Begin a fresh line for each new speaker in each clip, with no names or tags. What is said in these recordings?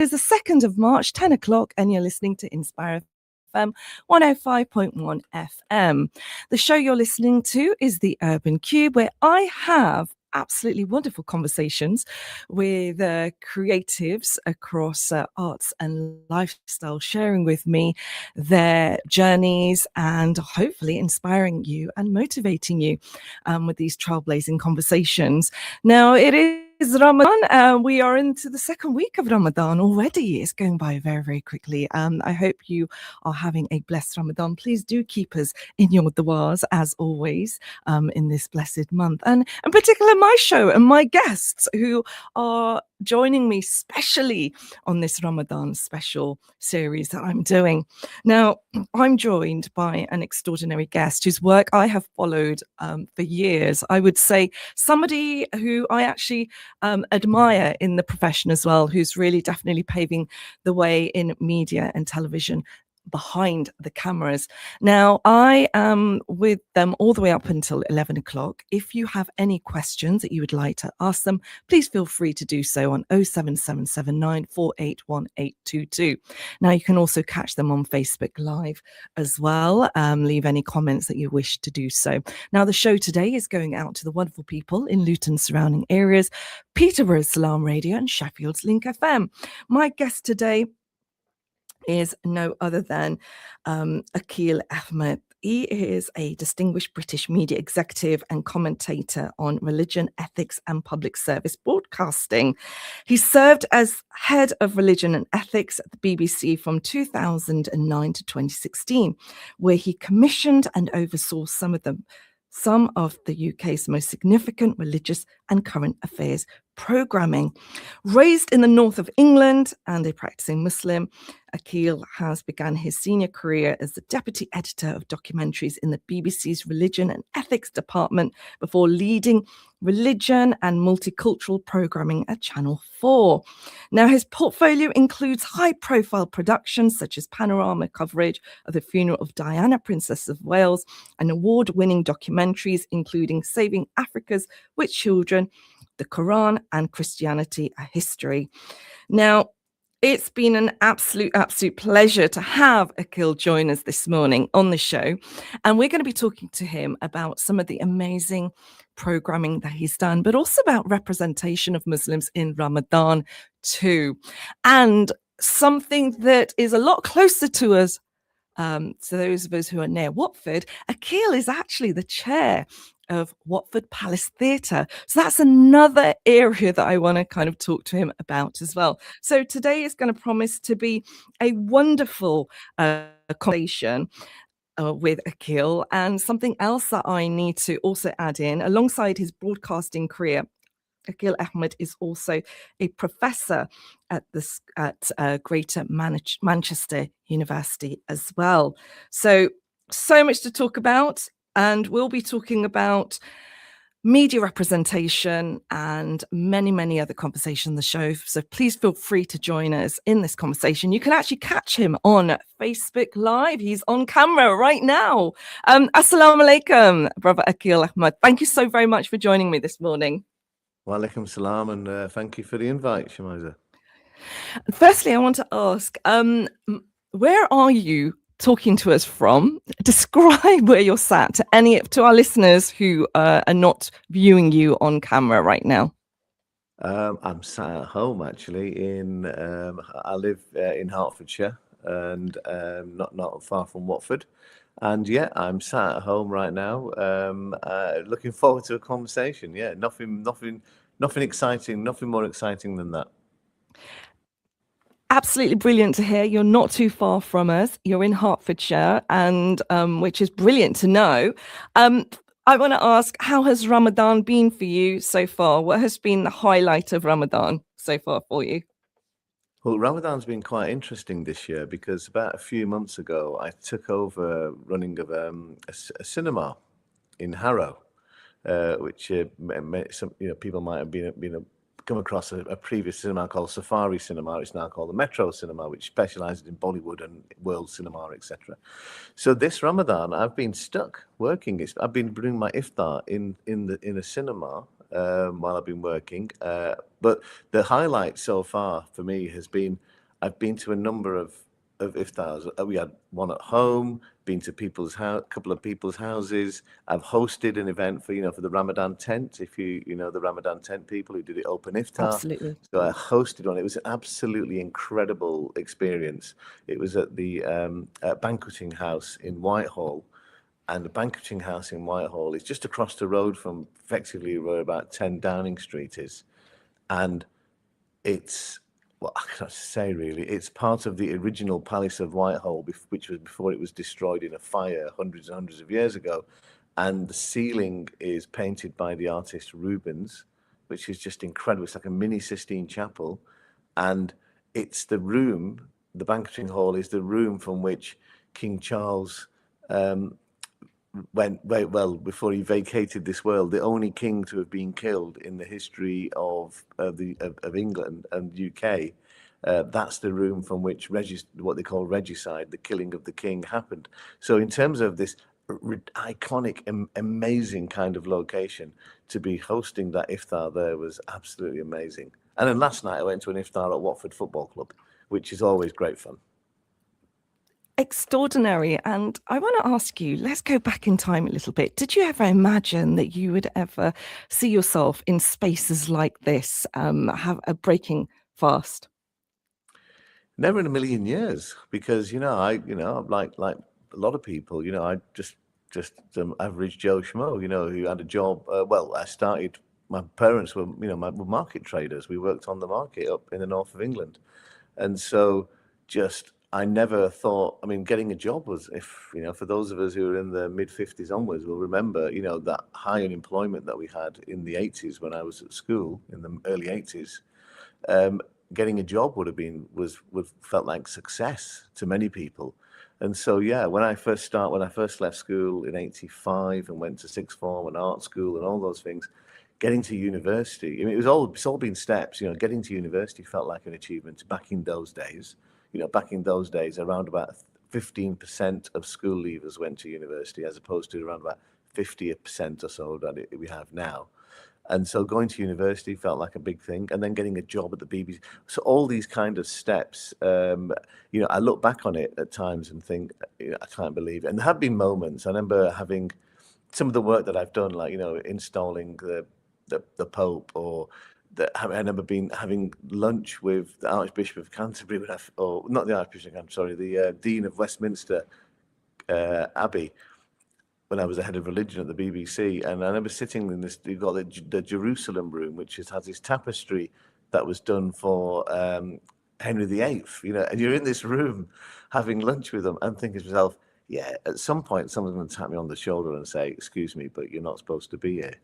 It's the 2nd of March, 10 o'clock, and you're listening to Inspire FM 105.1 FM. The show you're listening to is the Urban Kube, where I have absolutely wonderful conversations with creatives across arts and lifestyle, sharing with me their journeys and hopefully inspiring you and motivating you with these trailblazing conversations. Now, it is Ramadan. We are into the second week of Ramadan already. It's going by very, very quickly. I hope you are having a blessed Ramadan. Please do keep us in your du'as, as always, in this blessed month. And in particular, my show and my guests who are joining me specially on this Ramadan special series that I'm doing. Now, I'm joined by an extraordinary guest whose work I have followed for years. I would say somebody who I actually admire in the profession as well, who's really definitely paving the way in media and television behind the cameras. Now, I am with them all the way up until 11 o'clock. If you have any questions that you would like to ask them, please feel free to do so on 07779 481822. Now, you can also catch them on Facebook Live as well. Leave any comments that you wish to do so. Now, the show today is going out to the wonderful people in Luton surrounding areas, Peterborough's Salam Radio and Sheffield's Link FM. My guest today is no other than Aqil Ahmed. He is a distinguished British media executive and commentator on religion, ethics, and public service broadcasting. He served as head of religion and ethics at the BBC from 2009 to 2016, where he commissioned and oversaw some of the UK's most significant religious and current affairs programming. Raised in the north of England and a practicing Muslim, Aqil has begun his senior career as the deputy editor of documentaries in the BBC's Religion and Ethics department before leading religion and multicultural programming at Channel 4. Now, his portfolio includes high-profile productions such as panorama coverage of the funeral of Diana, Princess of Wales, and award-winning documentaries including Saving Africa's with Children, the Quran, and Christianity, a History. Now, it's been an absolute pleasure to have Aqil join us this morning on the show. And we're going to be talking to him about some of the amazing programming that he's done, but also about representation of Muslims in Ramadan too. And something that is a lot closer to us, to those of us who are near Watford, Aqil is actually the chair of Watford Palace Theatre. So that's another area that I want to kind of talk to him about as well. So today is going to promise to be a wonderful conversation with Aqil. And something else that I need to also add in, alongside his broadcasting career, Aqil Ahmed is also a professor at Greater Manchester University as well. So much to talk about. And we'll be talking about media representation and many, many other conversations on the show. So please feel free to join us in this conversation. You can actually catch him on Facebook Live. He's on camera right now. Assalamu alaikum, brother Aqil Ahmed. Thank you so very much for joining me this morning.
Wa alaikum salam, and thank you for the invite, Shemiza.
Firstly, I want to ask, where are you talking to us from? Describe where you're sat to our listeners who are not viewing you on camera right now.
I'm sat at home actually. I live in Hertfordshire, and not far from Watford. And yeah, I'm sat at home right now, looking forward to a conversation. Yeah, nothing exciting, nothing more exciting than that.
Absolutely brilliant to hear. You're not too far from us. You're in Hertfordshire, and which is brilliant to know. I want to ask, how has Ramadan been for you so far? What has been the highlight of Ramadan so far for you?
Well, Ramadan's been quite interesting this year because about a few months ago, I took over running of a cinema in Harrow, which some people might have been come across a previous cinema called Safari Cinema. It's now called the Metro Cinema, which specializes in Bollywood and world cinema, etc. So this Ramadan, I've been stuck working. I've been doing my iftar in a cinema while I've been working. But the highlight so far for me has been I've been to a number of iftars. We had one at home, been to people's house, a couple of people's houses. I've hosted an event for, for the Ramadan tent, if you know the Ramadan tent people who did it open iftar.
Absolutely.
So I hosted one. It was an absolutely incredible experience. It was at the banqueting house in Whitehall. And the banqueting house in Whitehall is just across the road from effectively where about 10 Downing Street is. And it's, well, I cannot say really, it's part of the original Palace of Whitehall, which was before it was destroyed in a fire hundreds and hundreds of years ago. And the ceiling is painted by the artist Rubens, which is just incredible. It's like a mini Sistine Chapel. And it's the room, the banqueting hall is the room from which King Charles went well before he vacated this world, the only king to have been killed in the history of England and UK. That's the room from which what they call regicide, the killing of the king, happened. So in terms of this iconic, amazing kind of location, to be hosting that iftar there was absolutely amazing. And then last night I went to an iftar at Watford Football Club, which is always great fun.
Extraordinary. And I want to ask you, let's go back in time a little bit. Did you ever imagine that you would ever see yourself in spaces like this, have a breaking fast?
Never in a million years, because like a lot of people, I just average Joe Schmo, who had a job. Well, I started. My parents were, were market traders. We worked on the market up in the north of England, and so I never thought. I mean, getting a job was, for those of us who are in the mid-50s onwards, will remember, that high unemployment that we had in the 80s when I was at school in the early 80s. Getting a job would felt like success to many people. And so, yeah, when I first left school in 85 and went to sixth form and art school and all those things, getting to university, I mean, it's all been steps, getting to university felt like an achievement back in those days. Back in those days, around about 15% of school leavers went to university, as opposed to around about 50% or so that we have now. And so going to university felt like a big thing, and then getting a job at the BBC. So all these kind of steps, I look back on it at times and think, I can't believe it. And there have been moments. I remember having some of the work that I've done, like, installing the Pope, or I remember having lunch with the Archbishop of Canterbury, or not the Archbishop of Canterbury, sorry, the Dean of Westminster Abbey, when I was the head of religion at the BBC. And I remember sitting in this, you've got the Jerusalem room, which has this tapestry that was done for Henry VIII, and you're in this room having lunch with them and thinking to yourself, yeah, at some point someone's going to tap me on the shoulder and say, excuse me, but you're not supposed to be here.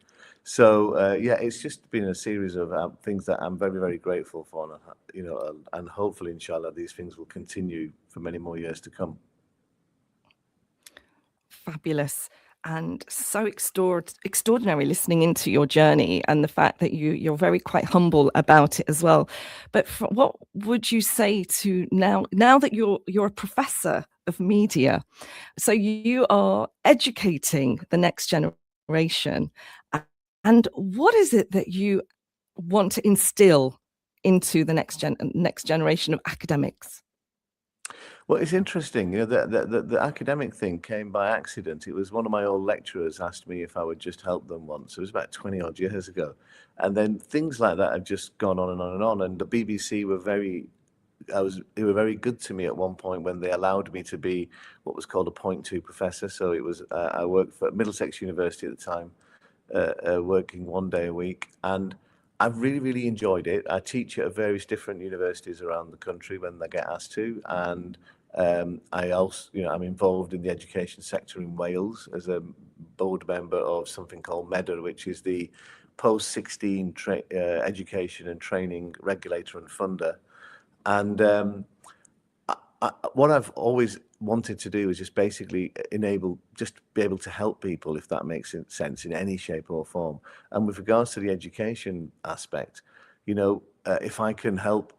So, yeah, it's just been a series of things that I'm very, very grateful for, and hopefully, inshallah, these things will continue for many more years to come.
Fabulous. And so extraordinary listening into your journey, and the fact that you're very quite humble about it as well. But what would you say to now that you're a professor of media, so you are educating the next generation, and what is it that you want to instill into the next generation of academics?
Well, it's interesting, the academic thing came by accident. It was one of my old lecturers asked me if I would just help them once. It was about 20 odd years ago. And then things like that have just gone on and on and on. And the BBC were they were very good to me at one point when they allowed me to be what was called a .2 professor. So it was, I worked for Middlesex University at the time, working 1 day a week. And I've really, really enjoyed it. I teach at various different universities around the country when they get asked to. And I also, I'm involved in the education sector in Wales as a board member of something called MEDA, which is the post-16 education and training regulator and funder. And what I've always wanted to do is just basically be able to help people, if that makes sense, in any shape or form. And with regards to the education aspect, if I can help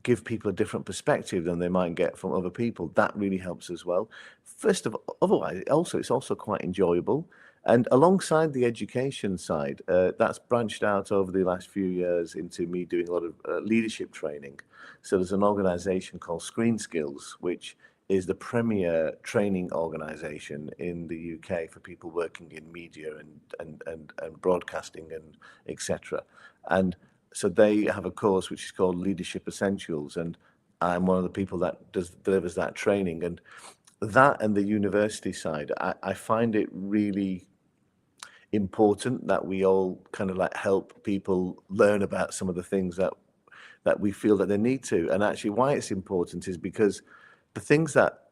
give people a different perspective than they might get from other people, that really helps as well. First of all, otherwise, it's also quite enjoyable. And alongside the education side, that's branched out over the last few years into me doing a lot of leadership training. So there's an organization called Screen Skills, which is the premier training organization in the UK for people working in media and broadcasting and etc. And so they have a course which is called Leadership Essentials, and I'm one of the people that delivers that training. And that and the university side, I find it really important that we all kind of like help people learn about some of the things that we feel that they need to. And actually why it's important is because the things that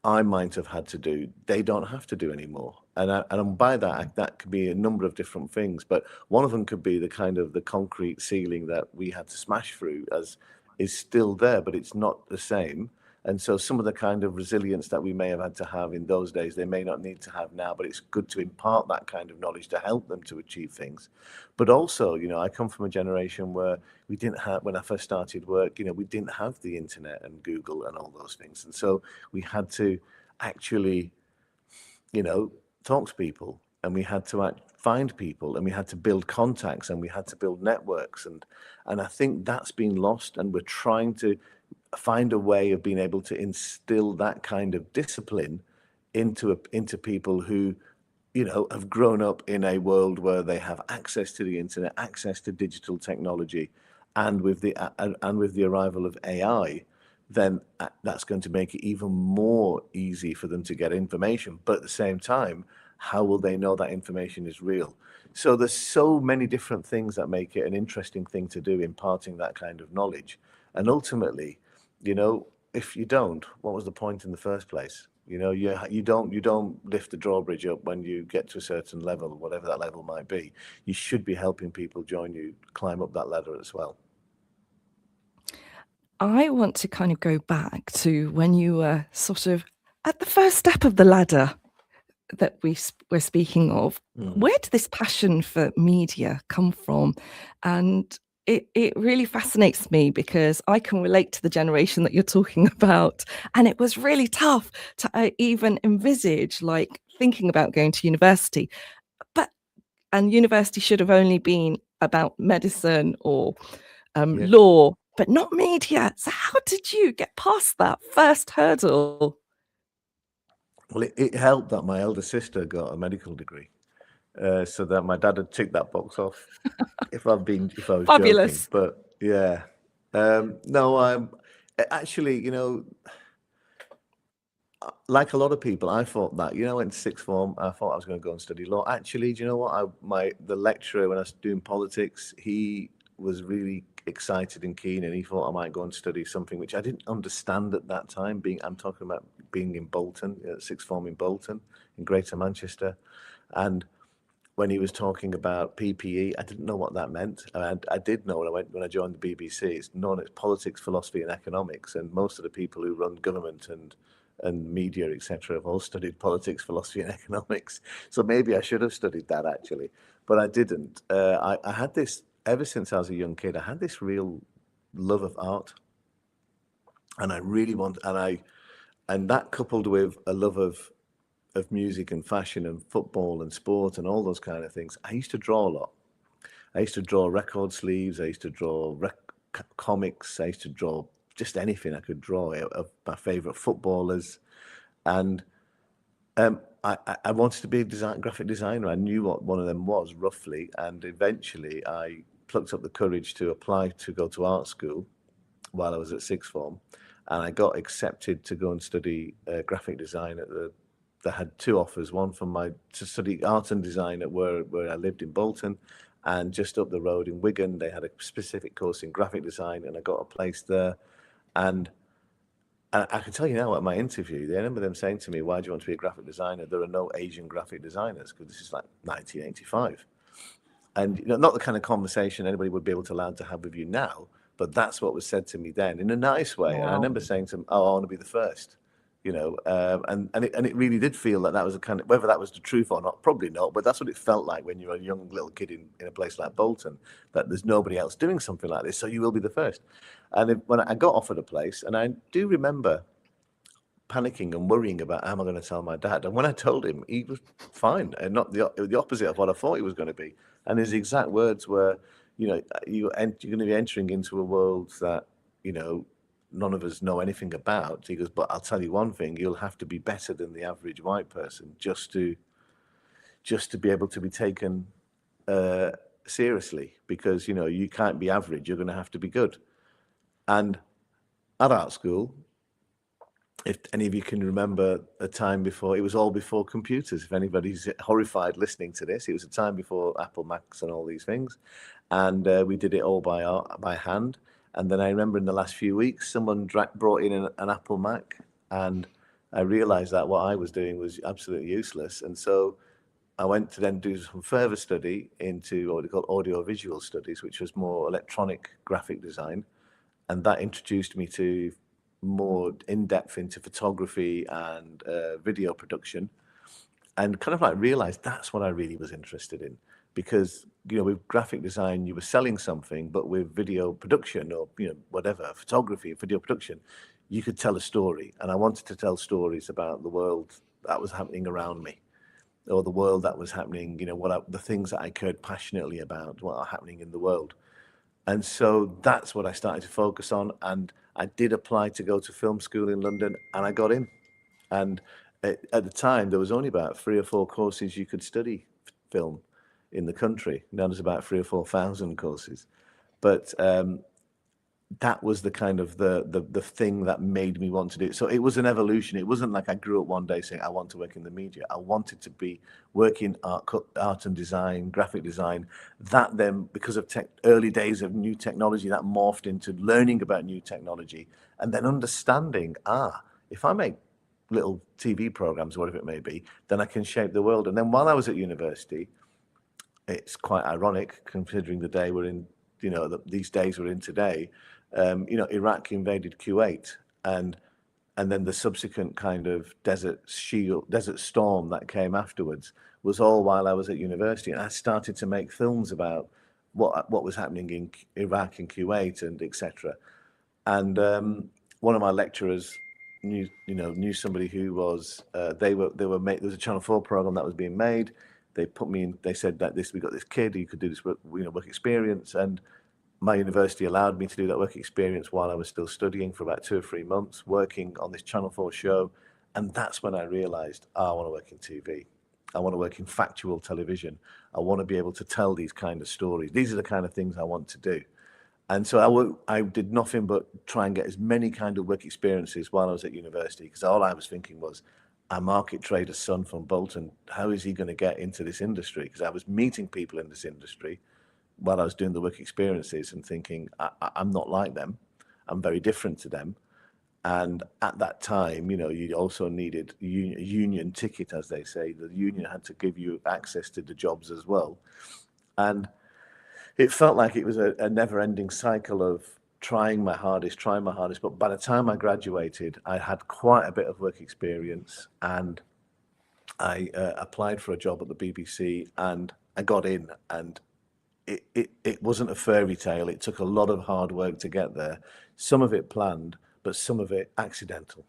I might have had to do, they don't have to do anymore. And by that, that could be a number of different things, but one of them could be the kind of the concrete ceiling that we had to smash through as is still there, but it's not the same. And so some of the kind of resilience that we may have had to have in those days, they may not need to have now, but it's good to impart that kind of knowledge to help them to achieve things. But also, you know, I come from a generation where we didn't have, when I first started work, you know, we didn't have the internet and Google and all those things. And so we had to actually, you know, talk to people, and we had to find people, and we had to build contacts, and we had to build networks. And I think that's been lost, and we're trying to find a way of being able to instill that kind of discipline into people who, you know, have grown up in a world where they have access to the internet, access to digital technology, and with the arrival of AI, then that's going to make it even more easy for them to get information. But at the same time, how will they know that information is real? So there's so many different things that make it an interesting thing to do, imparting that kind of knowledge. And ultimately, you know, if you don't, what was the point in the first place? You know, you don't lift the drawbridge up when you get to a certain level, whatever that level might be. You should be helping people join you climb up that ladder as well.
I want to kind of go back to when you were sort of at the first step of the ladder that we're speaking of. Where did this passion for media come from? And it really fascinates me because I can relate to the generation that you're talking about. And it was really tough to even envisage like thinking about going to university. And university should have only been about medicine or law, but not media. So how did you get past that first hurdle?
Well, it helped that my elder sister got a medical degree, so that my dad had ticked that box off. If I was joking,
Fabulous.
but yeah, no, I'm actually, you know, like a lot of people, I thought that, you know, in sixth form, I thought I was going to go and study law. Actually, do you know what? The lecturer when I was doing politics, he was really excited and keen, and he thought I might go and study something which I didn't understand at that time. I'm talking about being in Bolton, sixth form in Bolton, in Greater Manchester, and when he was talking about PPE, I didn't know what that meant. I did know when I joined the BBC. It's known as politics, philosophy, and economics, and most of the people who run government and media, etc., have all studied politics, philosophy, and economics. So maybe I should have studied that actually, but I didn't. I had this ever since I was a young kid. I had this real love of art, and I really and that coupled with a love of music and fashion and football and sport and all those kind of things. I used to draw a lot. I used to draw record sleeves. I used to draw comics. I used to draw just anything I could draw of my favorite footballers. And I wanted to be a graphic designer. I knew what one of them was roughly. And eventually I plucked up the courage to apply to go to art school while I was at sixth form. And I got accepted to go and study graphic design at they had two offers, one to study art and design at where I lived in Bolton, and just up the road in Wigan, they had a specific course in graphic design, and I got a place there. And I can tell you now at my interview, I remember them saying to me, why do you want to be a graphic designer? There are no Asian graphic designers, because this is like 1985. And you know, not the kind of conversation anybody would be able to allow to have with you now, but that's what was said to me then in a nice way.
Wow.
And I remember saying to them, oh, I want to be the first. You know, and it really did feel that was a kind of, whether that was the truth or not, probably not, but that's what it felt like when you're a young little kid in a place like Bolton, that there's nobody else doing something like this, so you will be the first. And when I got offered a place, and I do remember panicking and worrying about how am I going to tell my dad. And when I told him, he was fine, and not the opposite of what I thought he was going to be. And his exact words were, you're going to be entering into a world that, none of us know anything about. He goes, but I'll tell you one thing, you'll have to be better than the average white person just to be able to be taken seriously, because, you can't be average, you're going to have to be good. And at art school, if any of you can remember a time before, it was all before computers. If anybody's horrified listening to this, it was a time before Apple Macs and all these things. And we did it all by hand. And then I remember in the last few weeks, someone brought in an Apple Mac, and I realized that what I was doing was absolutely useless. And so I went to then do some further study into what we call audio-visual studies, which was more electronic graphic design. And that introduced me to more in-depth into photography and video production, and kind of like realized that's what I really was interested in. Because, with graphic design, you were selling something, but with video production or, whatever, photography, video production, you could tell a story. And I wanted to tell stories about the world that was happening around me, or the world that was happening, the things that I cared passionately about, what are happening in the world. And so that's what I started to focus on. And I did apply to go to film school in London, and I got in. And at the time, there was only about 3 or 4 courses you could study film in the country. Now there's about 3,000 or 4,000 courses. But that was the kind of the thing that made me want to do it. So it was an evolution. It wasn't like I grew up one day saying I want to work in the media. I wanted to be working art and design, graphic design. That then, because of early days of new technology, that morphed into learning about new technology, and then understanding, if I make little TV programs, whatever it may be, then I can shape the world. And then while I was at university, it's quite ironic considering the day we're in, these days we're in today. Iraq invaded Kuwait, and then the subsequent kind of desert storm that came afterwards was all while I was at university. And I started to make films about what was happening in Iraq and Kuwait and etc. And one of my lecturers knew somebody who was there was a Channel 4 program that was being made. They put me in. They said that we got this kid who could do this work experience, and my university allowed me to do that work experience while I was still studying for about 2 or 3 months, working on this Channel 4 show. And that's when I realized, I want to work in TV. I want to work in factual television. I want to be able to tell these kind of stories. These are the kind of things I want to do. And so I did nothing but try and get as many kind of work experiences while I was at university, because all I was thinking was, a market trader's son from Bolton, how is he going to get into this industry? Because I was meeting people in this industry while I was doing the work experiences and thinking, I'm not like them. I'm very different to them. And at that time, you also needed a union ticket, as they say. The union had to give you access to the jobs as well. And it felt like it was a never-ending cycle of trying my hardest. But by the time I graduated, I had quite a bit of work experience, and I applied for a job at the BBC, and I got in. And it wasn't a fairy tale. It took a lot of hard work to get there. Some of it planned, but some of it accidental.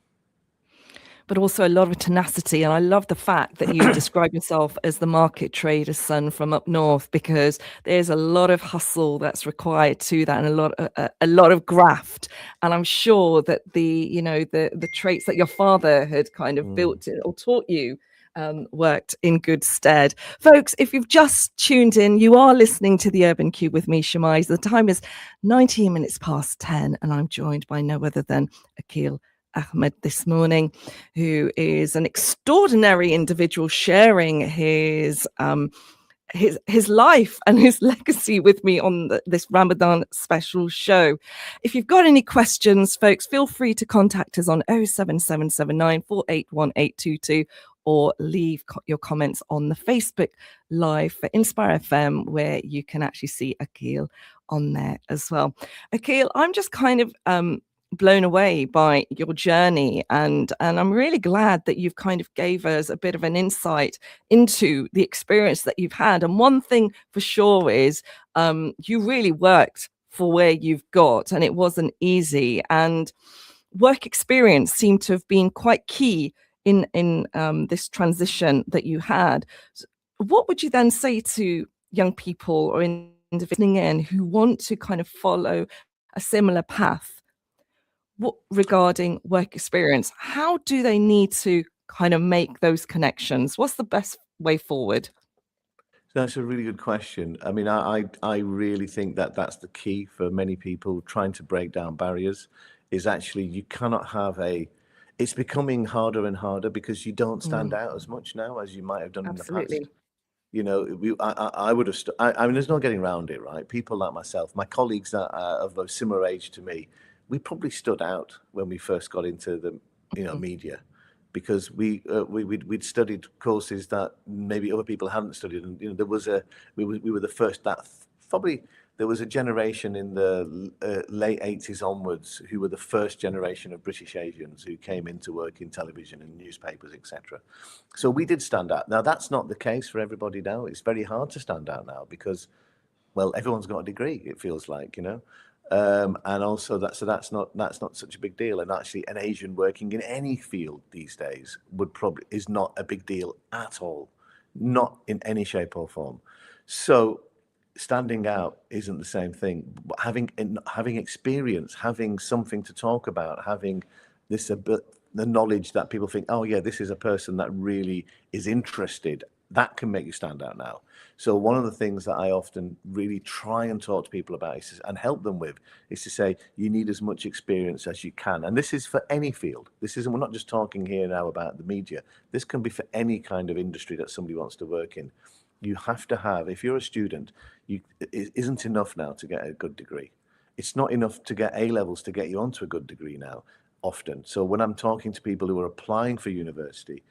But also a lot of tenacity. And I love the fact that you describe yourself as the market trader's son from up north, because there's a lot of hustle that's required to that, and a lot of graft. And I'm sure that the traits that your father had kind of built or taught you worked in good stead. Folks, if you've just tuned in, you are listening to the Urban Kube with me, Shemiza. The time is 19 minutes past 10, and I'm joined by no other than Aqil Ahmed this morning, who is an extraordinary individual sharing his life and his legacy with me on this Ramadan special show. If you've got any questions, folks, feel free to contact us on 07779 481822, or leave your comments on the Facebook Live for Inspire FM, where you can actually see Aqil on there as well. Aqil, I'm just kind of blown away by your journey, and I'm really glad that you've kind of gave us a bit of an insight into the experience that you've had. And one thing for sure is you really worked for where you've got, and it wasn't easy. And work experience seemed to have been quite key in this transition that you had. What would you then say to young people or individuals listening in who want to kind of follow a similar path regarding work experience? How do they need to kind of make those connections? What's the best way forward?
That's a really good question. I mean, I really think that that's the key for many people trying to break down barriers is actually you cannot have it's becoming harder and harder because you don't stand out as much now as you might have done in the past.
Absolutely.
You know, I would have, I mean, there's no getting around it, right? People like myself, my colleagues that are of a similar age to me, we probably stood out when we first got into the, media because we'd studied courses that maybe other people hadn't studied. And, there was we were the first that probably there was a generation in the late 80s onwards who were the first generation of British Asians who came into work in television and newspapers, etc. So we did stand out. Now, that's not the case for everybody now. It's very hard to stand out now because, well, everyone's got a degree, it feels like, and also that's not such a big deal. And actually, an Asian working in any field these days is not a big deal at all, not in any shape or form. So standing out isn't the same thing. But having experience, having something to talk about, having the knowledge that people think, oh yeah, this is a person that really is interested, that can make you stand out now. So one of the things that I often really try and talk to people about and help them with is to say you need as much experience as you can. And this is for any field. We're not just talking here now about the media. This can be for any kind of industry that somebody wants to work in. You have to have, if you're a student, it isn't enough now to get a good degree. It's not enough to get A levels to get you onto a good degree now, often. So when I'm talking to people who are applying for university,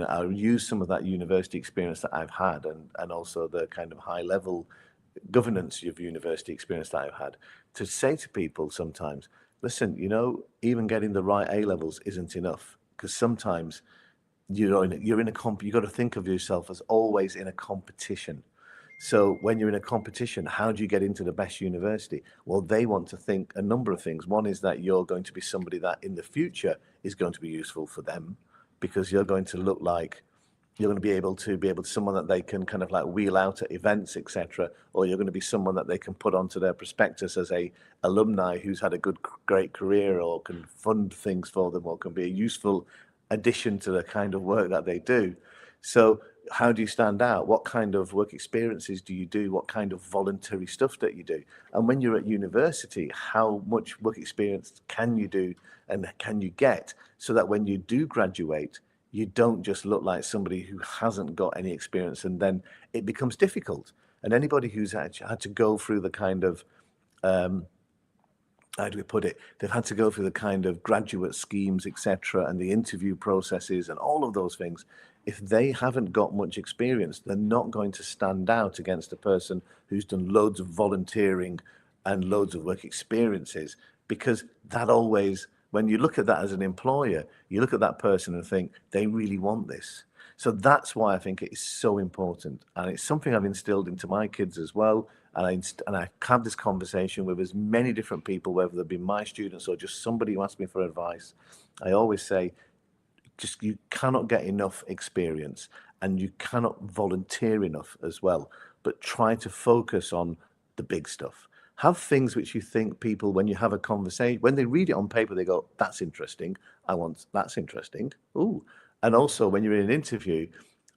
I'll use some of that university experience that I've had and also the kind of high level governance of university experience that I've had to say to people sometimes, listen, even getting the right A levels isn't enough because sometimes you're in a you got to think of yourself as always in a competition. So when you're in a competition, how do you get into the best university? Well, they want to think a number of things. One is that you're going to be somebody that in the future is going to be useful for them because you're going to look like you're going to be able to someone that they can kind of like wheel out at events, etc. Or you're going to be someone that they can put onto their prospectus as a alumni who's had a great career or can fund things for them or can be a useful addition to the kind of work that they do. So how do you stand out? What kind of work experiences do you do? What kind of voluntary stuff that you do? And when you're at university, how much work experience can you do and can you get so that when you do graduate, you don't just look like somebody who hasn't got any experience and then it becomes difficult. And anybody who's had to go through the kind of how do we put it? They've had to go through the kind of graduate schemes, etc., and the interview processes and all of those things. If they haven't got much experience, they're not going to stand out against a person who's done loads of volunteering and loads of work experiences, because that always, when you look at that as an employer, you look at that person and think, they really want this. So that's why I think it is so important. And it's something I've instilled into my kids as well. And I have this conversation with as many different people, whether they've been my students or just somebody who asks me for advice. I always say, just you cannot get enough experience and you cannot volunteer enough as well, but try to focus on the big stuff. Have things which you think people, when you have a conversation, when they read it on paper, they go, that's interesting. That's interesting. Ooh. And also when you're in an interview,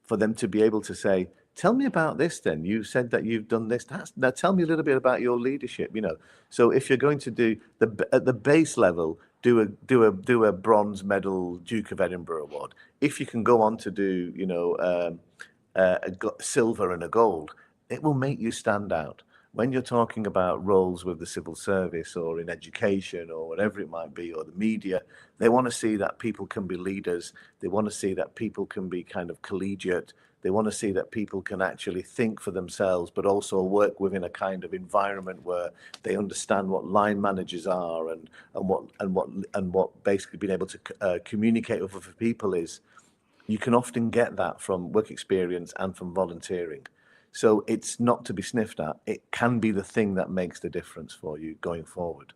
for them to be able to say, tell me about this then. You said that you've done this. Now tell me a little bit about your leadership, So if you're going to do at the base level, do a bronze medal Duke of Edinburgh award. If you can go on to do, a silver and a gold, it will make you stand out. When you're talking about roles with the civil service or in education or whatever it might be, or the media, they want to see that people can be leaders. They want to see that people can be kind of collegiate. They want to see that people can actually think for themselves, but also work within a kind of environment where they understand what line managers are and what basically being able to communicate with other people is. You can often get that from work experience and from volunteering. So it's not to be sniffed at. It can be the thing that makes the difference for you going forward.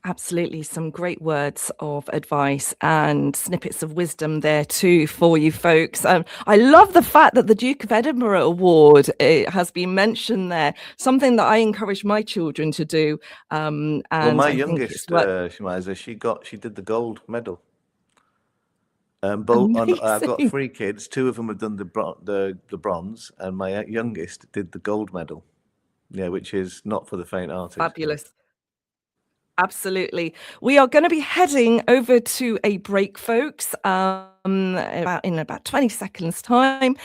Absolutely. Some great words of advice and snippets of wisdom there too for you folks. I love the fact that the Duke of Edinburgh Award has been mentioned there, something that I encourage my children to do. And
Well, my
I think it's
youngest, Shemiza, she did the gold medal. I've got
amazing.
3 kids. 2 of them have done the bronze, and my youngest did the gold medal. Yeah, which is not for the faint-hearted.
Fabulous. Absolutely. We are going to be heading over to a break, folks, in about 20 seconds' time.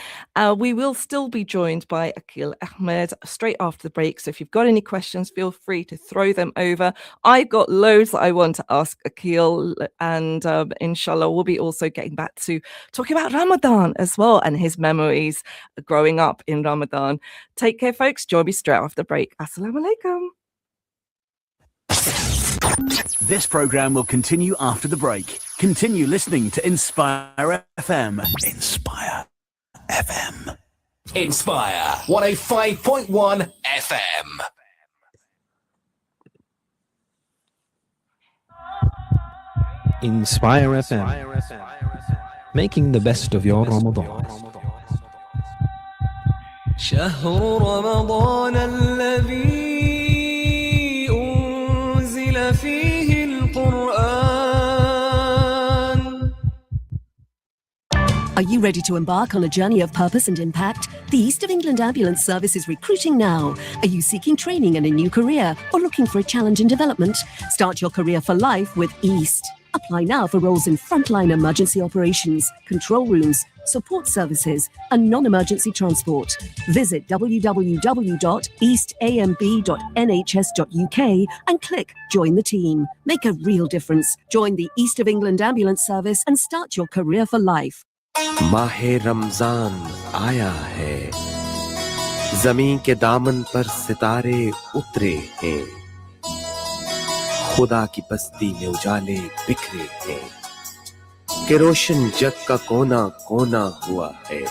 We will still be joined by Aqil Ahmed straight after the break. So if you've got any questions, feel free to throw them over. I've got loads that I want to ask Aqil, and inshallah, we'll be also getting back to talking about Ramadan as well and his memories growing up in Ramadan. Take care, folks. Join me straight after the break. Assalamu alaikum.
This program will continue after the break. Continue listening to Inspire FM. Inspire FM.
Inspire 105.1 FM.
Inspire FM. Making the best of your Ramadan.
شهر رمضان الذي أنزل فيه القرآن.
Are you ready to embark on a journey of purpose and impact? The East of England Ambulance Service is recruiting now. Are you seeking training and a new career or looking for a challenge in development? Start your career for life with East. Apply now for roles in frontline emergency operations, control rooms, support services, and non-emergency transport. Visit www.eastamb.nhs.uk and click Join the Team. Make a real difference. Join the East of England Ambulance Service and start your career for life.
माहे रमजान आया है, ज़मीन के दामन पर सितारे उतरे हैं, खुदा की बस्ती में उजाले बिखरे हैं, कि रोशन जग का कोना कोना हुआ है,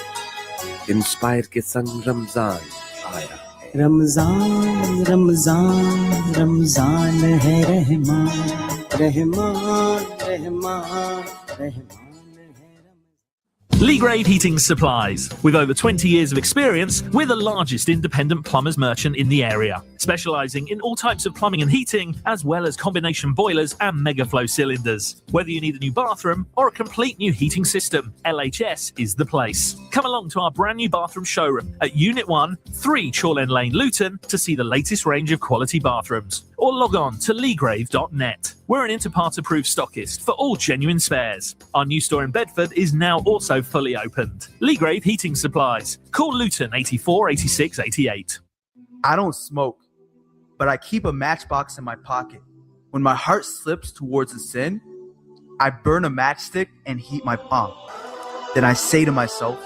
इंस्पायर के संग रमजान आया है।
रमजान रमजान रमजान है Rahman Rahman Rahman Rahman.
Lee Grave Heating Supplies. With over 20 years of experience, we're the largest independent plumbers merchant in the area, specialising in all types of plumbing and heating, as well as combination boilers and megaflow cylinders. Whether you need a new bathroom or a complete new heating system, LHS is the place. Come along to our brand new bathroom showroom at Unit 1, 3 Chorlend Lane, Luton, to see the latest range of quality bathrooms. Or log on to leegrave.net. We're an Interpart-approved stockist for all genuine spares. Our new store in Bedford is now also fully opened. Lee Grave Heating Supplies. Call Luton 84 86 88.
I don't smoke, but I keep a matchbox in my pocket. When my heart slips towards a sin, I burn a matchstick and heat my palm. Then I say to myself,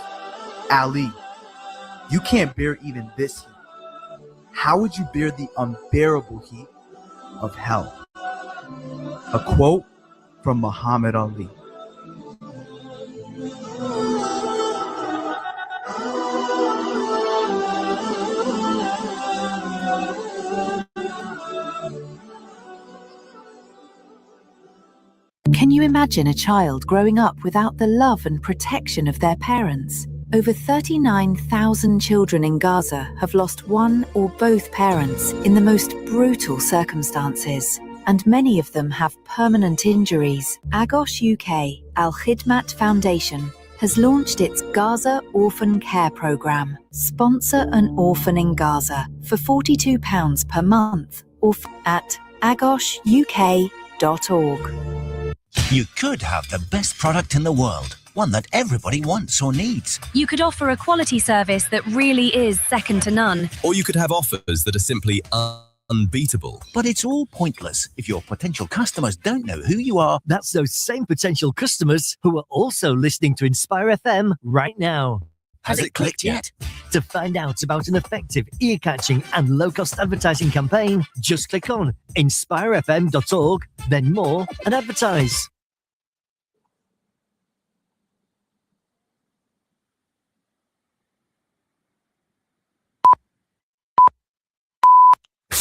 Ali, you can't bear even this heat. How would you bear the unbearable heat of hell? A quote from Muhammad Ali.
Can you imagine a child growing up without the love and protection of their parents? Over 39,000 children in Gaza have lost one or both parents in the most brutal circumstances, and many of them have permanent injuries. Agos UK Al Khidmat Foundation has launched its Gaza Orphan Care Programme. Sponsor an orphan in Gaza for £42 per month or at agosuk.org.
You could have the best product in the world, one that everybody wants or needs.
You could offer a quality service that really is second to none.
Or you could have offers that are simply unbeatable.
But it's all pointless if your potential customers don't know who you are.
That's those same potential customers who are also listening to Inspire FM right now.
Has it clicked yet?
To find out about an effective, ear-catching and low-cost advertising campaign, just click on inspirefm.org, then more, and advertise.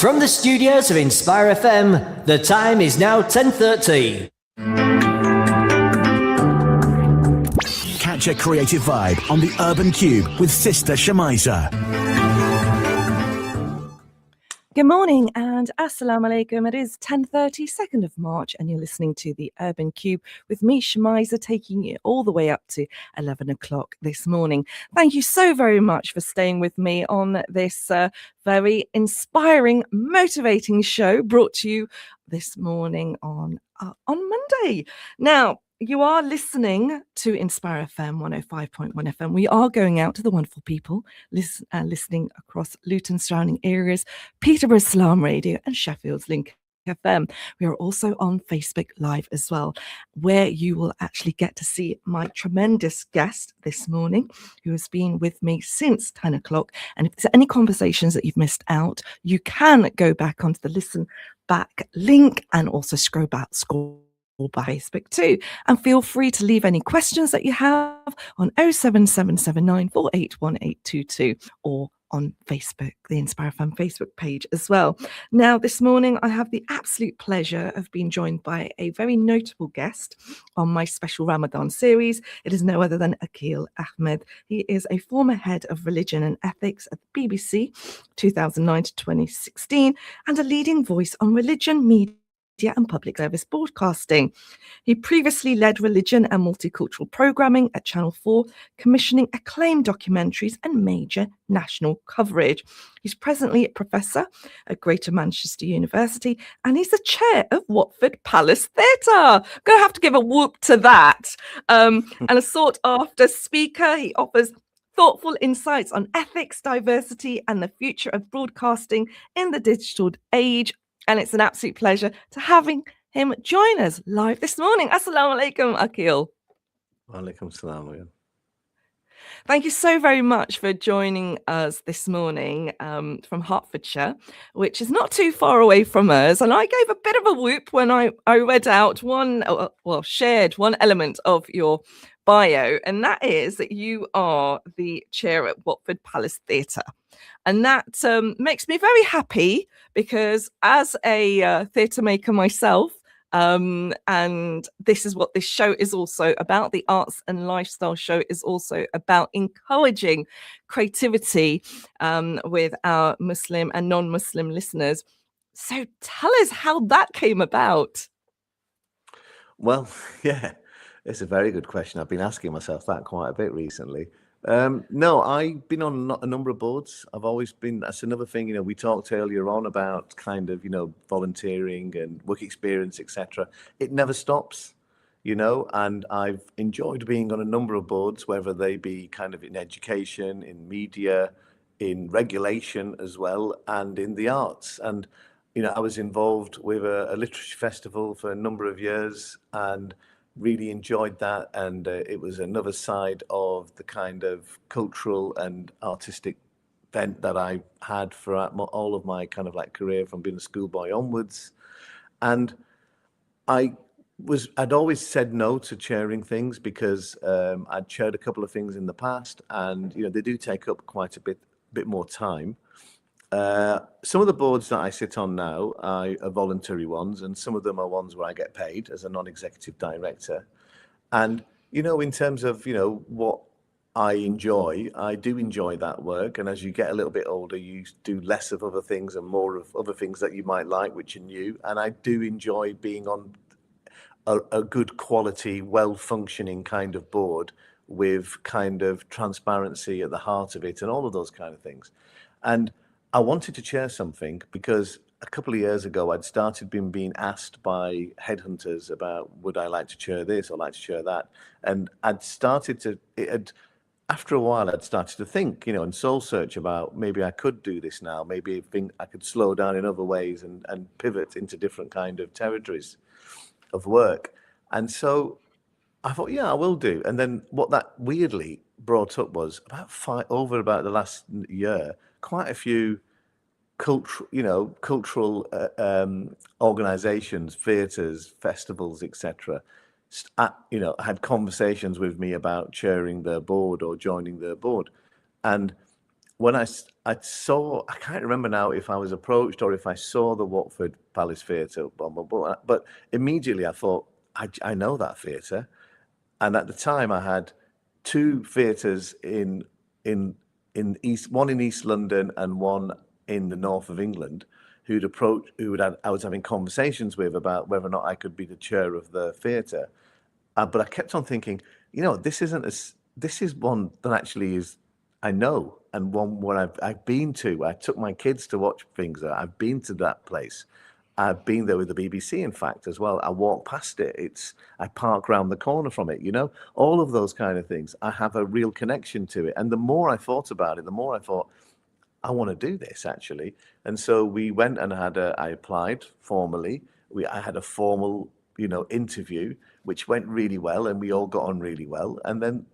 From the studios of Inspire FM, the time is now 10:30.
Catch a creative vibe on the Urban Kube with Sister Shemiza.
Good morning and assalamu alaikum. It is 10:30, 2nd of March, and you're listening to the Urban Kube with me, Shemiza, taking you all the way up to 11 o'clock this morning. Thank you so very much for staying with me on this very inspiring, motivating show brought to you this morning on Monday. Now, you are listening to Inspire FM 105.1 FM. We are going out to the wonderful people listening across Luton surrounding areas, Peterborough Slam Radio and Sheffield's Link FM. We are also on Facebook Live as well, where you will actually get to see my tremendous guest this morning, who has been with me since 10 o'clock. And if there's any conversations that you've missed out, you can go back onto the listen back link and also scroll by Facebook too, and feel free to leave any questions that you have on 07779 481822 or on Facebook, the Inspire FM Facebook page as well. Now, this morning I have the absolute pleasure of being joined by a very notable guest on my special Ramadan series. It is no other than Aqil Ahmed. He is a former head of religion and ethics at the BBC 2009 to 2016 and a leading voice on religion, media and public service broadcasting. He previously led religion and multicultural programming at Channel 4, commissioning acclaimed documentaries and major national coverage. He's presently a professor at Greater Manchester University, and he's the chair of Watford Palace Theatre. Gonna have to give a whoop to that. And a sought after speaker, he offers thoughtful insights on ethics, diversity, and the future of broadcasting in the digital age. And it's an absolute pleasure to having him join us live this morning. Assalamu alaikum, Aqil.
Wa alaikum salam.
Thank you so very much for joining us this morning from Hertfordshire, which is not too far away from us. And I gave a bit of a whoop when I read out shared one element of your bio, and that is that you are the chair at Watford Palace Theatre. And that makes me very happy because as a theatre maker myself, and this is what this show is also about. The arts and lifestyle show is also about encouraging creativity with our Muslim and non-Muslim listeners. So tell us how that came about.
Well, yeah, it's a very good question. I've been asking myself that quite a bit recently. No, I've been on a number of boards. I've always been, that's another thing, we talked earlier on about kind of, volunteering and work experience, etc. It never stops, and I've enjoyed being on a number of boards, whether they be kind of in education, in media, in regulation as well, and in the arts. And, I was involved with a literature festival for a number of years and really enjoyed that, and it was another side of the kind of cultural and artistic bent that I had throughout all of my kind of like career from being a schoolboy onwards. And I'd always said no to chairing things because I'd chaired a couple of things in the past, and they do take up quite a bit more time. Some of the boards that I sit on now are voluntary ones, and some of them are ones where I get paid as a non-executive director. And, in terms of, what I enjoy, I do enjoy that work. And as you get a little bit older, you do less of other things and more of other things that you might like, which are new. And I do enjoy being on a good quality, well-functioning kind of board with kind of transparency at the heart of it and all of those kind of things. And I wanted to chair something because a couple of years ago, I'd started being asked by headhunters about, would I like to chair this or like to chair that? And after a while, I'd started to think, and soul search about maybe I could do this now. Maybe I could slow down in other ways and pivot into different kind of territories of work. And so I thought, yeah, I will do. And then what that weirdly brought up was over about the last year, quite a few cultural organizations, theaters, festivals, etc. Had conversations with me about chairing their board or joining their board. And when I saw, I can't remember now if I was approached or if I saw the Watford Palace Theatre, but immediately I thought, I know that theatre. And at the time I had 2 theatres in East, one in East London and one in the north of England, I was having conversations with about whether or not I could be the chair of the theatre. But I kept on thinking, this is one that actually is, I know, and one where I've been to. I took my kids to watch things there. I've been to that place. I've been there with the BBC, in fact, as well. I walk past it. I park round the corner from it, all of those kind of things. I have a real connection to it. And the more I thought about it, the more I thought, I want to do this, actually. And so we went and I applied formally. I had a formal, interview, which went really well, and we all got on really well. And then,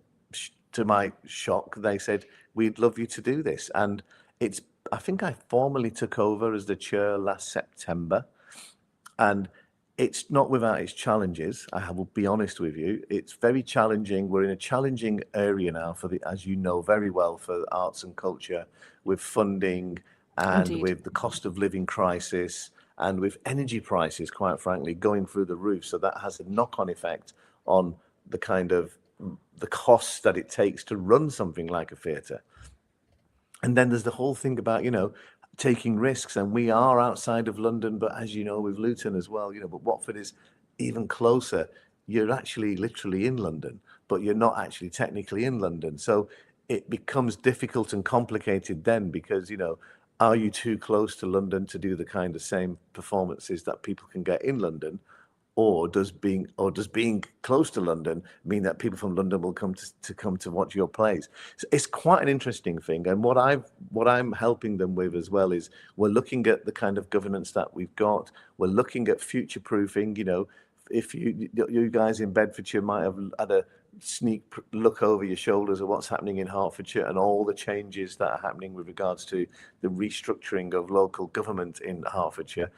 to my shock, they said, we'd love you to do this. And I think I formally took over as the chair last September. And it's not without its challenges, I will be honest with you. It's very challenging. We're in a challenging area now as you know very well, for arts and culture, with funding and
Indeed.
with the cost of living crisis and with energy prices, quite frankly, going through the roof. So that has a knock-on effect on the kind of the costs that it takes to run something like a theatre. And then there's the whole thing about, taking risks, and we are outside of London, but as you know, with Luton as well, but Watford is even closer. You're actually literally in London, but you're not actually technically in London. So it becomes difficult and complicated then, because, are you too close to London to do the kind of same performances that people can get in London? Or does being close to London mean that people from London will come to watch your plays? So it's quite an interesting thing. And what I'm helping them with as well is we're looking at the kind of governance that we've got. We're looking at future proofing. If you guys in Bedfordshire might have had a sneak look over your shoulders at what's happening in Hertfordshire and all the changes that are happening with regards to the restructuring of local government in Hertfordshire.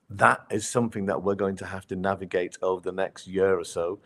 That is something that we're going to have to navigate over the next year or so.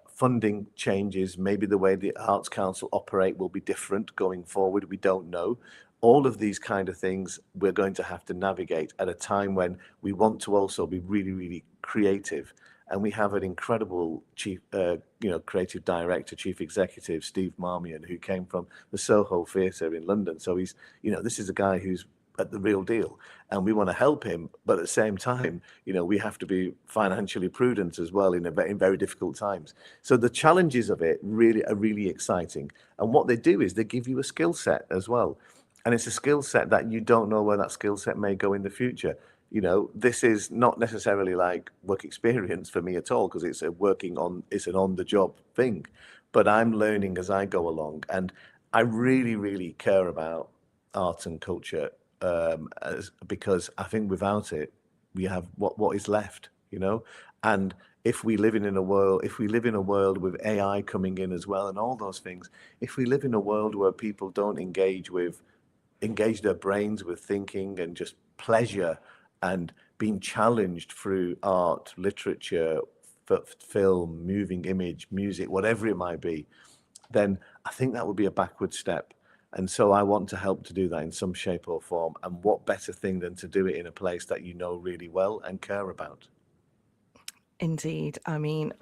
Funding changes, maybe the way the Arts Council operate will be different going forward. We don't know. All of these kind of things we're going to have to navigate at a time when we want to also be really, really creative. And we have an incredible creative director, chief executive, Steve Marmion, who came from the Soho Theatre in London. So he's, this is a guy who's at the real deal, and we want to help him, but at the same time, we have to be financially prudent as well in very difficult times. So the challenges of it are really exciting, and what they do is they give you a skill set as well, and it's a skill set that you don't know where that skill set may go in the future. This is not necessarily like work experience for me at all, because it's an on-the-job thing, but I'm learning as I go along, and I really care about art and culture. Because I think without it, we have what is left, and if we live in a world with AI coming in as well and all those things, if we live in a world where people don't engage their brains with thinking and just pleasure and being challenged through art, literature, film, moving image, music, whatever it might be, then I think that would be a backward step. And so I want to help to do that in some shape or form. And what better thing than to do it in a place that you know really well and care about?
Indeed. I mean,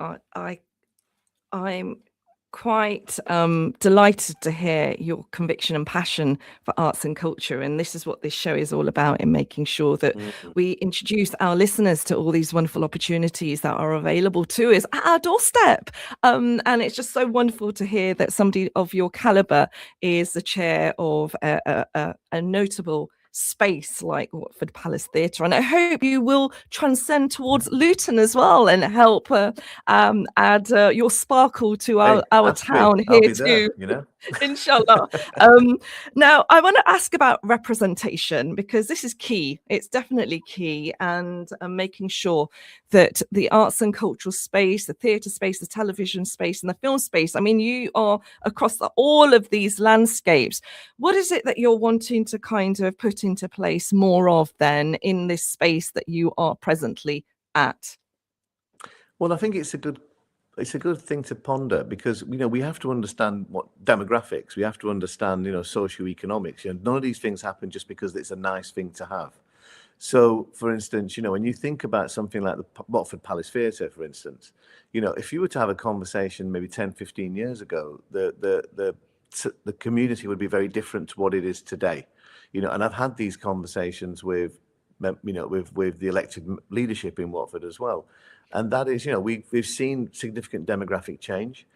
I'm quite delighted to hear your conviction and passion for arts and culture, and this is what this show is all about, in making sure that we introduce our listeners to all these wonderful opportunities that are available to us at our doorstep, and it's just so wonderful to hear that somebody of your caliber is the chair of a notable space like Watford Palace Theatre, and I hope you will transcend towards Luton as well and help add your sparkle to our town here too. Inshallah. Now I want to ask about representation, because this is key. It's definitely key, and making sure that the arts and cultural space, the theatre space, the television space, and the film space, I mean, you are across all of these landscapes. What is it that you're wanting to kind of put into place more of then in this space that you are presently at?
Well, I think it's a it's a good thing to ponder because we have to understand what demographics, we have to understand socioeconomics. None of these things happen just because it's a nice thing to have. So, for instance, when you think about something like the Watford Palace Theatre, for instance, if you were to have a conversation maybe 10, 15 years ago, the community would be very different to what it is today. And I've had these conversations with with the elected leadership in Watford as well. And that is, we've seen significant demographic change.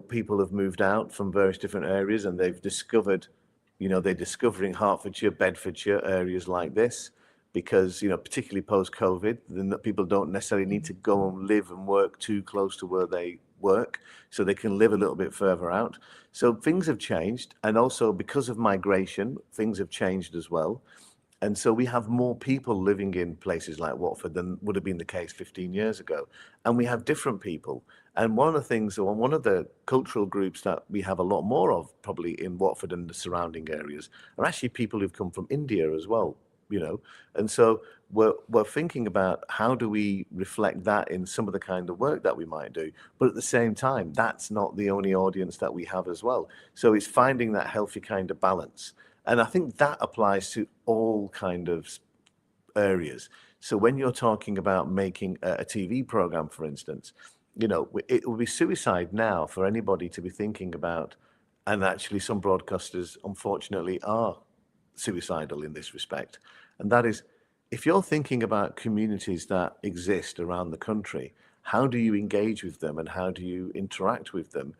People have moved out from various different areas and they've discovered, they're discovering Hertfordshire, Bedfordshire, areas like this, because, particularly post-COVID, then people don't necessarily need to go and live and work too close to where they work, so they can live a little bit further out. So things have changed. And also because of migration, things have changed as well. And so we have more people living in places like Watford than would have been the case 15 years ago. And we have different people. And one of the things, or one of the cultural groups that we have a lot more of probably in Watford and the surrounding areas are actually people who've come from India as well, And so we're thinking about how do we reflect that in some of the kind of work that we might do. But at the same time, that's not the only audience that we have as well. So it's finding that healthy kind of balance. And I think that applies to all kind of areas. So when you're talking about making a TV program, for instance, it would be suicide now for anybody to be thinking about, and actually some broadcasters unfortunately are suicidal in this respect. And that is, if you're thinking about communities that exist around the country, how do you engage with them and how do you interact with them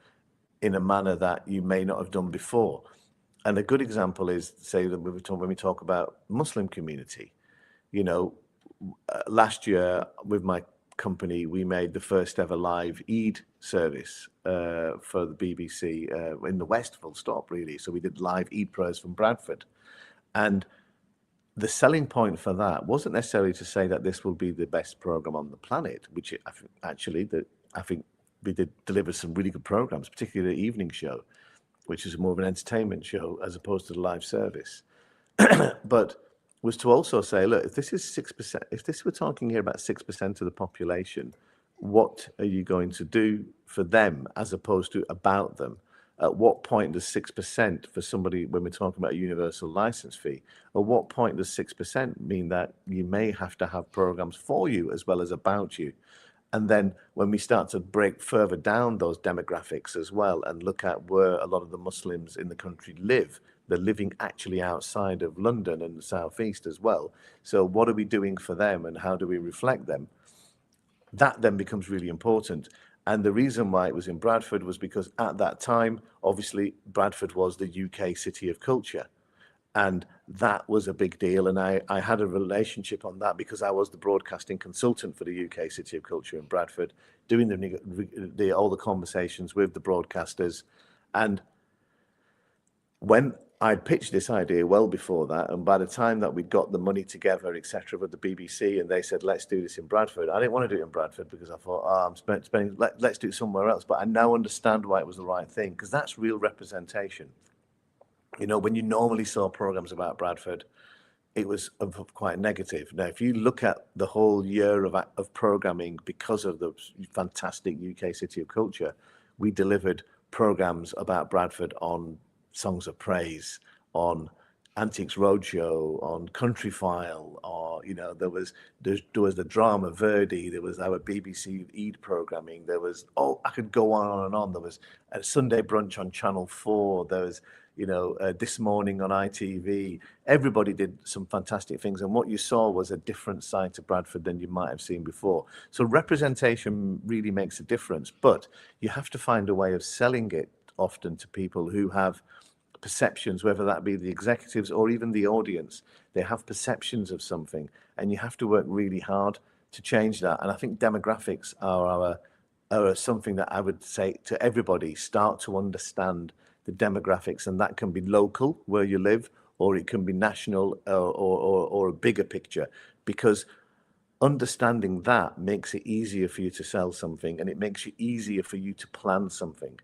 in a manner that you may not have done before? And a good example is, say, that when we talk about Muslim community, last year with my company, we made the first ever live Eid service for the BBC in the West, full stop, really. So we did live Eid prayers from Bradford. And the selling point for that wasn't necessarily to say that this will be the best program on the planet, which I think we did deliver some really good programs, particularly the evening show, which is more of an entertainment show as opposed to the live service. But was to also say, look, if this is 6%, if we're talking here about 6% of the population, what are you going to do for them as opposed to about them? At what point does 6% for somebody, when we're talking about a universal license fee, at what point does 6% mean that you may have to have programs for you as well as about you? And then when we start to break further down those demographics as well and look at where a lot of the Muslims in the country live, they're living actually outside of London and the Southeast as well. So what are we doing for them and how do we reflect them? That then becomes really important. And the reason why it was in Bradford was because at that time, obviously, Bradford was the UK city of culture. And that was a big deal. And I had a relationship on that because I was the broadcasting consultant for the UK City of Culture in Bradford, doing all the conversations with the broadcasters. And when I pitched this idea well before that, and by the time that we got the money together, etc., with the BBC, and they said, let's do this in Bradford, I didn't want to do it in Bradford because I thought, I'm spending, let's do it somewhere else. But I now understand why it was the right thing, because that's real representation. When you normally saw programs about Bradford, it was quite negative. Now, if you look at the whole year of programming, because of the fantastic UK City of Culture, we delivered programs about Bradford on Songs of Praise, on Antiques Roadshow, on Country File, or there was the drama Verdi, there was our BBC Eid programming, there was I could go on and on. There was a Sunday brunch on Channel 4, there was This Morning on ITV. Everybody did some fantastic things, and what you saw was a different side to Bradford than you might have seen before. So representation really makes a difference, but you have to find a way of selling it often to people who have perceptions, whether that be the executives or even the audience. They have perceptions of something, and you have to work really hard to change that. And I think demographics are something that I would say to everybody, start to understand the demographics, and that can be local where you live, or it can be national or a bigger picture, because understanding that makes it easier for you to sell something, and it makes it easier for you to plan something.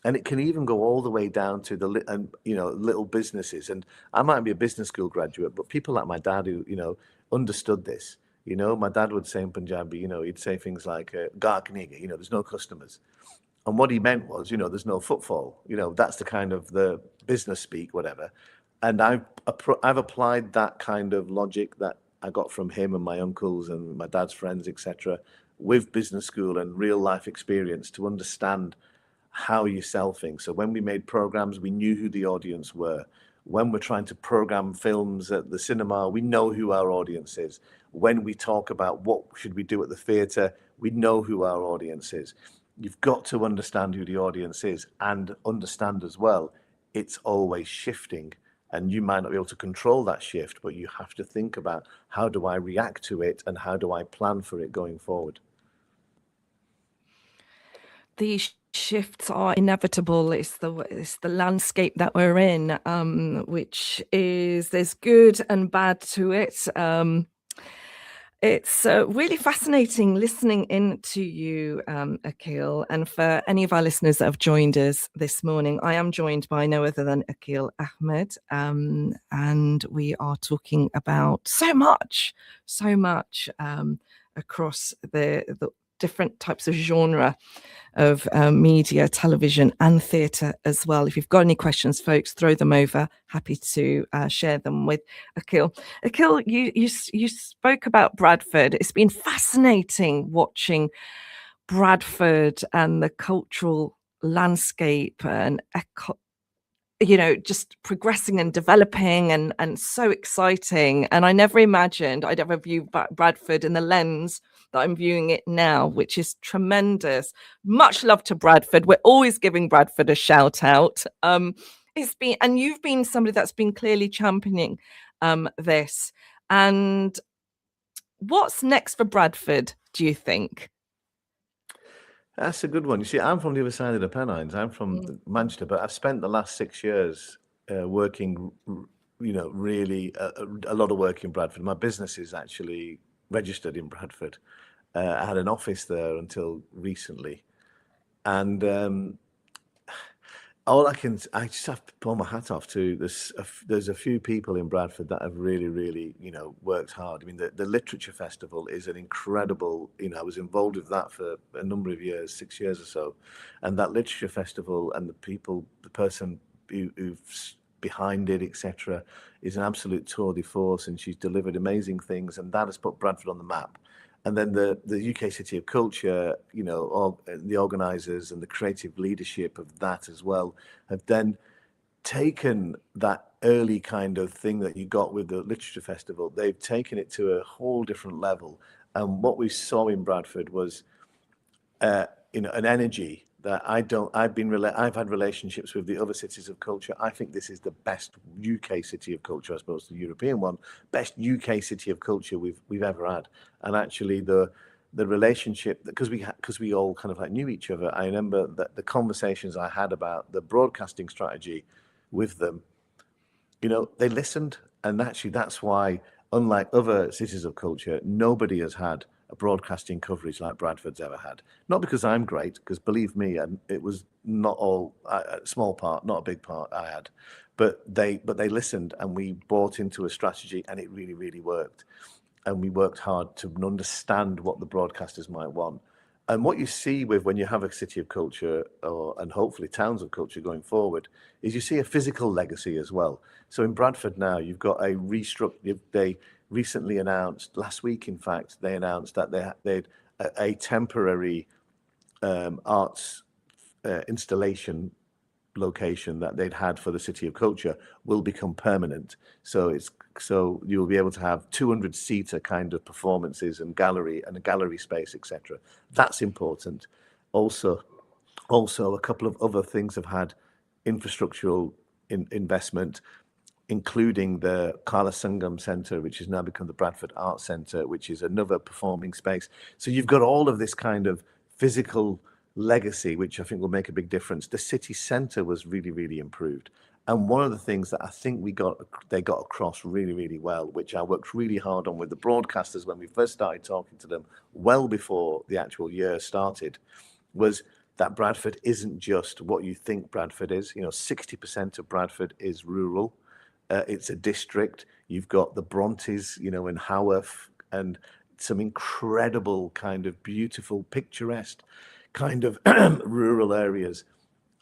And it can even go all the way down to the little businesses. And I might be a business school graduate, but people like my dad who understood this, You know, my dad would say in Punjabi, you know, he'd say things like, "Gaak nahi hai," you know, there's no customers. And what he meant was, you know, there's no footfall. You know, that's the kind of the business speak, whatever. And I've applied that kind of logic that I got from him and my uncles and my dad's friends, etc., with business school and real life experience to understand how you sell things. So when we made programs, we knew who the audience were. When we're trying to program films at the cinema, we know who our audience is. When we talk about what should we do at the theatre, we know who our audience is. You've got to understand who the audience is and understand as well, it's always shifting. And you might not be able to control that shift, but you have to think about how do I react to it and how do I plan for it going forward.
These shifts are inevitable. It's the landscape that we're in, which is there's good and bad to it. It's really fascinating listening in to you, Aqil. And for any of our listeners that have joined us this morning, I am joined by no other than Aqil Ahmed. And we are talking about so much across the different types of genre of media, television and theatre as well. If you've got any questions, folks, throw them over. Happy to share them with Aqil. Aqil, you spoke about Bradford. It's been fascinating watching Bradford and the cultural landscape and you know, just progressing and developing and so exciting. And I never imagined I'd ever view Bradford in the lens that I'm viewing it now, which is tremendous. Much love to Bradford. We're always giving Bradford a shout out. It's been, and you've been somebody that's been clearly championing this. And what's next for Bradford, do you think?
That's a good one. You see, I'm from the other side of the Pennines. I'm from Manchester, but I've spent the last 6 years working, you know, really a lot of work in Bradford. My business is actually registered in Bradford. I had an office there until recently. And I just have to pull my hat off to there's a few people in Bradford that have really, really, you know, worked hard. I mean, the Literature Festival is an incredible, you know, I was involved with that for a number of years, 6 years or so. And that Literature Festival and the person who's behind it, etc., is an absolute tour de force, and she's delivered amazing things, and that has put Bradford on the map. And then the UK City of Culture, you know, the organisers and the creative leadership of that as well have then taken that early kind of thing that you got with the Literature Festival. They've taken it to a whole different level. And what we saw in Bradford was, you know, an energy that I've had relationships with the other cities of culture. I think this is the best UK city of culture, as opposed to the European one, best UK city of culture we've ever had. And actually the relationship, because we all kind of like knew each other, I remember that the conversations I had about the broadcasting strategy with them, you know, they listened. And actually that's why, unlike other cities of culture, nobody has had a broadcasting coverage like Bradford's ever had. Not because I'm great, because believe me, it was not all a small part, not a big part I had, but they listened, and we bought into a strategy, and it really, really worked. And we worked hard to understand what the broadcasters might want. And what you see when you have a city of culture, and hopefully towns of culture going forward, is you see a physical legacy as well. So in Bradford now, you've got a restructure. They recently announced, last week in fact, they announced that they'd a temporary arts installation location that they'd had for the City of Culture will become permanent. So you'll be able to have 200-seater kind of performances and a gallery space, etc. That's important. Also, a couple of other things have had infrastructural investment, including the Kala Sangam Centre, which has now become the Bradford Arts Centre, which is another performing space. So you've got all of this kind of physical legacy, which I think will make a big difference. The city centre was really, really improved. And one of the things that I think they got across really, really well, which I worked really hard on with the broadcasters when we first started talking to them, well before the actual year started, was that Bradford isn't just what you think Bradford is. You know, 60% of Bradford is rural. It's a district. You've got the Brontes, you know, in Haworth, and some incredible kind of beautiful, picturesque kind of rural areas.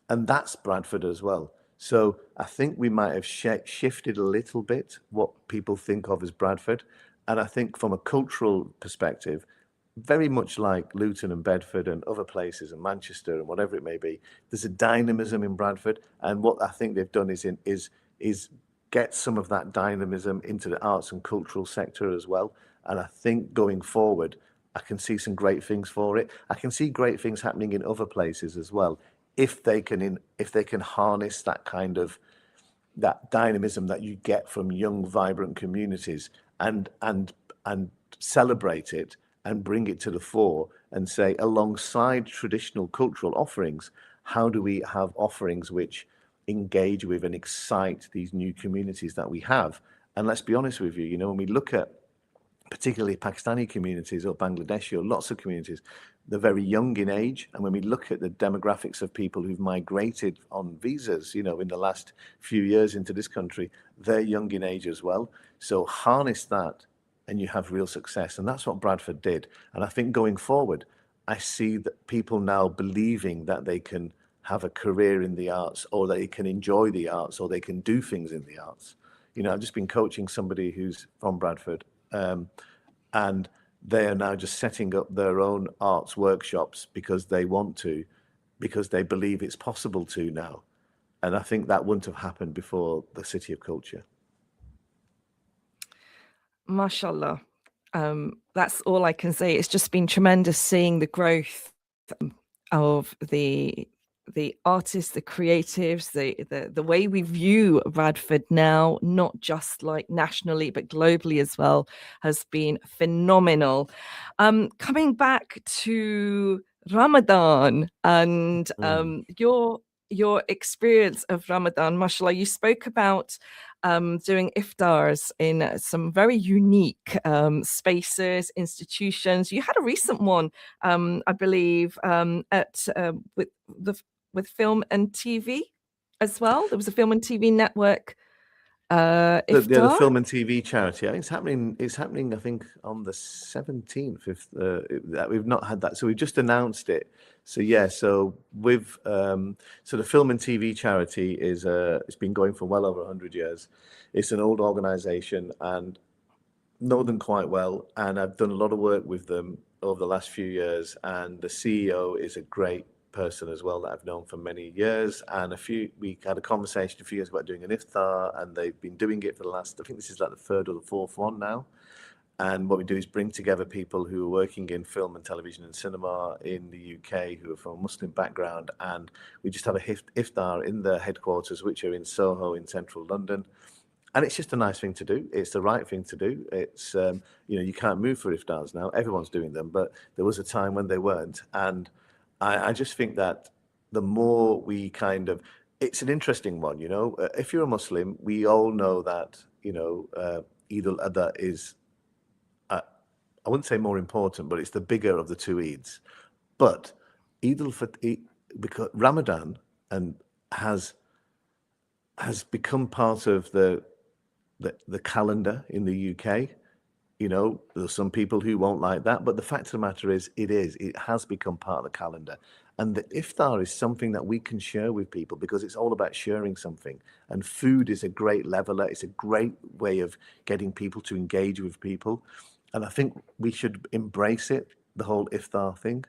And that's Bradford as well. So I think we might have shifted a little bit what people think of as Bradford. And I think from a cultural perspective, very much like Luton and Bedford and other places and Manchester and whatever it may be, there's a dynamism in Bradford. And what I think they've done is get some of that dynamism into the arts and cultural sector as well. And I think going forward, I can see some great things for it. I can see great things happening in other places as well, if they can harness that kind of that dynamism that you get from young, vibrant communities and celebrate it and bring it to the fore and say, alongside traditional cultural offerings, how do we have offerings which engage with and excite these new communities that we have? And let's be honest with you, you know, when we look at particularly Pakistani communities or Bangladeshi or lots of communities, they're very young in age. And when we look at the demographics of people who've migrated on visas, you know, in the last few years into this country, they're young in age as well. So harness that and you have real success. And that's what Bradford did. And I think going forward, I see that people now believing that they can have a career in the arts, or they can enjoy the arts, or they can do things in the arts. You know, I've just been coaching somebody who's from Bradford, and they are now just setting up their own arts workshops because they want to, because they believe it's possible to now. And I think that wouldn't have happened before the City of Culture.
Mashallah. That's all I can say. It's just been tremendous seeing the growth of the artists, the creatives, the way we view Bradford now, not just like nationally, but globally as well, has been phenomenal. Coming back to Ramadan and your experience of Ramadan, mashallah, you spoke about doing iftars in some very unique spaces, institutions. You had a recent one, I believe, with film and TV as well. There was a film and TV network iftar.
The film and TV charity. I think it's happening. I think on the 17th. We've not had that, so we've just announced it. So yeah, so with so the film and TV charity is it's been going for well over 100 years. It's an old organisation and know them quite well, and I've done a lot of work with them over the last few years. And the CEO is a great person as well that I've known for many years. And we had a conversation a few years about doing an iftar, and they've been doing it for the last, I think this is like the third or the fourth one now. And what we do is bring together people who are working in film and television and cinema in the UK who are from a Muslim background, and we just have a iftar in their headquarters, which are in Soho in central London. And it's just a nice thing to do. It's the right thing to do. It's you can't move for iftars now. Everyone's doing them, but there was a time when they weren't. And I just think that the more we kind of, it's an interesting one, you know. If you're a Muslim, we all know that, you know, Eid al-Adha is, I wouldn't say more important, but it's the bigger of the two Eids. But because Ramadan has become part of the calendar in the UK. You know, there's some people who won't like that, but the fact of the matter is, it has become part of the calendar. And the iftar is something that we can share with people because it's all about sharing something. And food is a great leveler. It's a great way of getting people to engage with people. And I think we should embrace it, the whole iftar thing.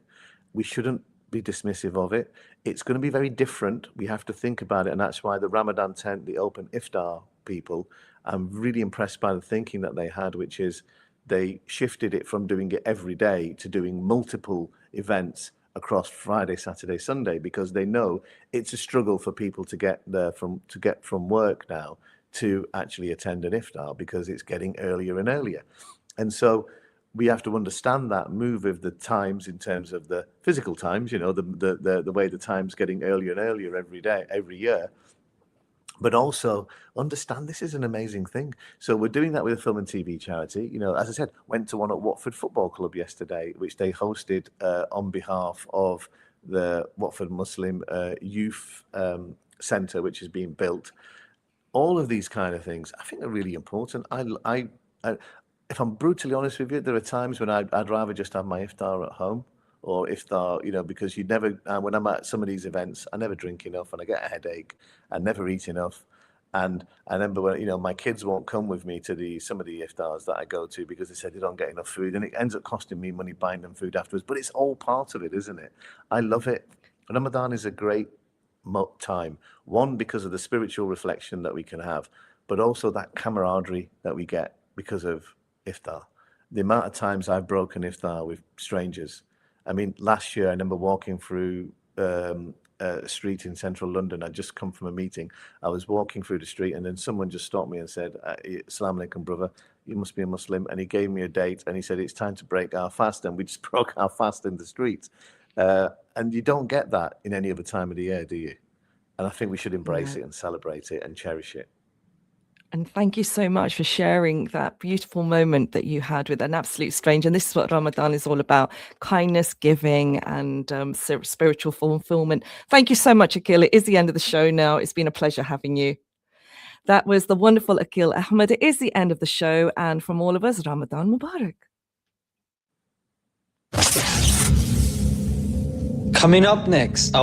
We shouldn't be dismissive of it. It's going to be very different. We have to think about it. And that's why the Ramadan tent, the open iftar people, I'm really impressed by the thinking that they had, which is they shifted it from doing it every day to doing multiple events across Friday, Saturday, Sunday, because they know it's a struggle for people to get there from work now to actually attend an iftar because it's getting earlier and earlier. And so we have to understand that, move with the times in terms of the physical times, you know, the way the time's getting earlier and earlier every day, every year. But also understand this is an amazing thing. So we're doing that with a film and TV charity. You know, as I said, went to one at Watford Football Club yesterday, which they hosted on behalf of the Watford Muslim Youth Centre, which is being built. All of these kind of things, I think, are really important. if I'm brutally honest with you, there are times when I'd rather just have my iftar at home, or iftar, you know, because you never, when I'm at some of these events, I never drink enough and I get a headache. I never eat enough. And I remember when, you know, my kids won't come with me to some of the iftars that I go to because they said they don't get enough food, and it ends up costing me money buying them food afterwards. But it's all part of it, isn't it? I love it. Ramadan is a great time. One, because of the spiritual reflection that we can have, but also that camaraderie that we get because of iftar. The amount of times I've broken iftar with strangers. I mean, last year I remember walking through a street in central London. I'd just come from a meeting. I was walking through the street and then someone just stopped me and said, "Assalamu alaikum, brother. You must be a Muslim." And he gave me a date and he said, "It's time to break our fast." And we just broke our fast in the street. And you don't get that in any other time of the year, do you? And I think we should embrace it and celebrate it and cherish it.
And thank you so much for sharing that beautiful moment that you had with an absolute stranger. And this is what Ramadan is all about: kindness, giving, and spiritual fulfillment. Thank you so much, Aqil. It is the end of the show now. It's been a pleasure having you. That was the wonderful Aqil Ahmed. It is the end of the show. And from all of us, Ramadan Mubarak.
Coming up next,